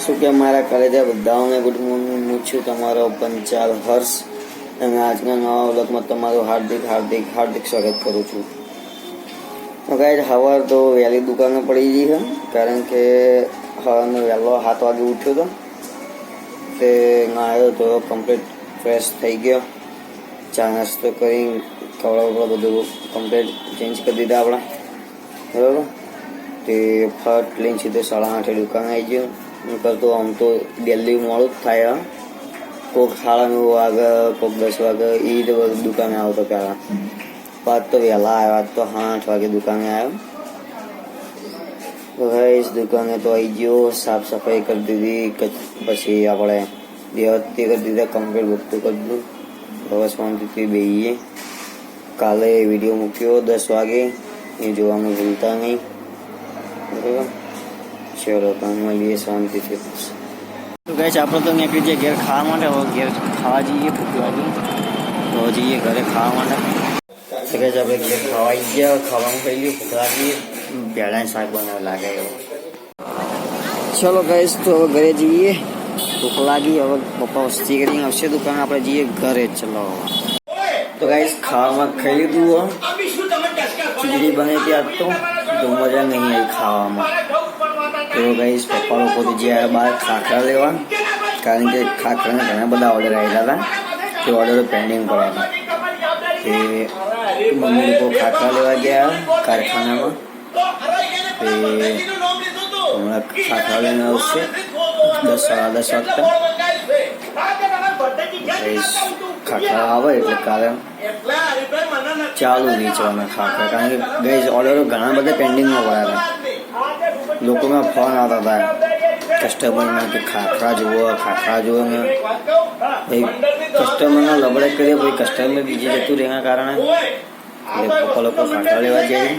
શું કે મારા કલેજા બધાઓને ગુડ મોર્નિંગ. હું છું તમારો પંચાલ હર્ષ અને આજના નવા વ્લોગમાં તમારું હાર્દિક સ્વાગત કરું છું. તો ગાઈસ સવાર તો વહેલી દુકાને પડી ગઈ છે, કારણ કે સવારનો વહેલો 7 વાગે ઉઠ્યો હતો. તે નાહ્યો તો કમ્પ્લીટ ફ્રેશ થઈ ગયો, ચા નાસ્તો કરી કપડાં બપડા બધું કમ્પ્લીટ ચેન્જ કરી દીધા આપણા, બરાબર. તે ફટ લઈને સીધો 8:30 દુકાન આવી ગયો. હું કરતો આમ તો દિલ્હી મોડું જ થાય, કોઈક 9:30 વાગે, કોઈક 10 વાગે એ તો દુકાને આવતો પહેલાં. આજ તો વહેલા આવ્યો, આજ તો 8 વાગે દુકાને આવ્યો. ગાઈસ દુકાને તો આવી ગયો, સાફ સફાઈ કરી દીધી, પછી આપણે દેવતી કરી દીધા, કમ્પ્લીટ બધું કરી દીધું. હવે શાંતિથી બેસીએ. કાલે વિડીયો મૂક્યો 10 વાગે, એ જોવાનું ભૂલતા નહીં, બરાબર. ચલો તો મળીએ શાંતિથી. તો ગાઈસ આપણે તો નીકળી જઈએ ઘેર ખાવા માટે. હવે ઘેર ખાવા જઈએ, ભૂખ લાગી તો જઈએ ઘરે ખાવા માટે. તો ગાઈસ આપણે ઘેર ખાવા આવી ગયા, ખાવાનું ખાઈ લઈએ, ભૂખ લાગી, ભેળાનું શાક બનાવવા લાગે એવું. ચલો ગાઈસ તો હવે ઘરે જઈએ, ભૂખ લાગી. હવે પપ્પા વસ્તી કરીને આવશે દુકાન, આપણે જઈએ ઘરે. ચલો તો ગાઈસ ખાવામાં ખાઈ લીધું. ખીચડી બની હતી આજ તો મજા નહીં આવી ખાવામાં. તો ગાઈસ પપ્પા લોકો તો જ્યાં બહાર ખાખરા લેવા, કારણ કે ખાખરાના ઘણા બધા ઓર્ડર આવેલા હતા, તે ઓર્ડર પેન્ડિંગ પડ્યા હતા. તે મમ્મી લોકો ખાખરા લેવા ગયા કારખાનામાં. તે હમણાં ખાખરા લઈને આવશે 10 સાડા 10 વાગતા. ખાખરા આવે એટલે કાલે ચાલુ વેચવાના ખાખરા, કારણ કે ગાઈસ ઓર્ડરો ઘણા બધા પેન્ડિંગમાં પડ્યા હતા. લોકોના ફોન આવતા હતા કસ્ટમરના કે ખાખરા જુઓ ને ભાઈ કસ્ટમરના લબડે કરીએ, ભાઈ કસ્ટમર બીજે જતું રહેના કારણે એટલે પપ્પા લોકો ખાખરા લેવા જઈએ.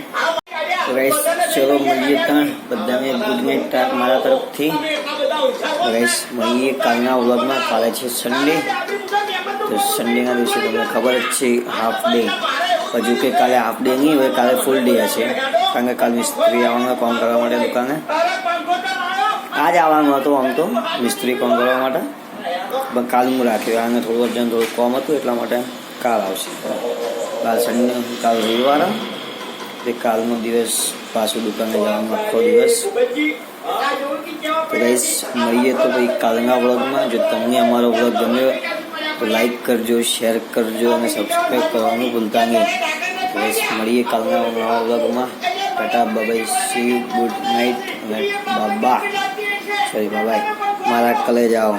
તો ગાઈસ ચલો મળીએ ત્યાં બધાને ગુડ નાઇટ મારા તરફથી. ગાઈસ મળીએ કાલના વ્લોગમાં. કાલે છે સન્ડે, તો સન્ડેના દિવસે તમને ખબર જ છે હાફ ડે. હજુ કે કાલે હાફ ડે નહીં હોય, કાલે ફૂલ ડે હશે, કારણ કે કાલે મિસ્ત્રી આવવાનું કામ કરવા માટે દુકાને. આજ આવવાનું હતું આમ તો મિસ્ત્રી કામ કરવા માટે, પણ કાલ હું રાખ્યો. આને થોડું અર્જન્ટ થોડું કામ હતું એટલા માટે કાલ આવશે. કાલ સન્ડે, કાલ રવિવાર, તે કાલનો દિવસ પાછું દુકાને જવાનો આખો દિવસ. તો ગાઈસ મળીએ તો ભાઈ કાલના વ્લોગમાં. જો તમને અમારો વ્લોગ ગમ્યો તો લાઈક કરજો, શેર કરજો અને સબસ્ક્રાઈબ કરવાનું ભૂલતા નહીં. ગાઈસ મળીએ કાલના નવા વ્લોગમાં. Tata by, C you, good night અને બાય. મારા કલેજાઓ.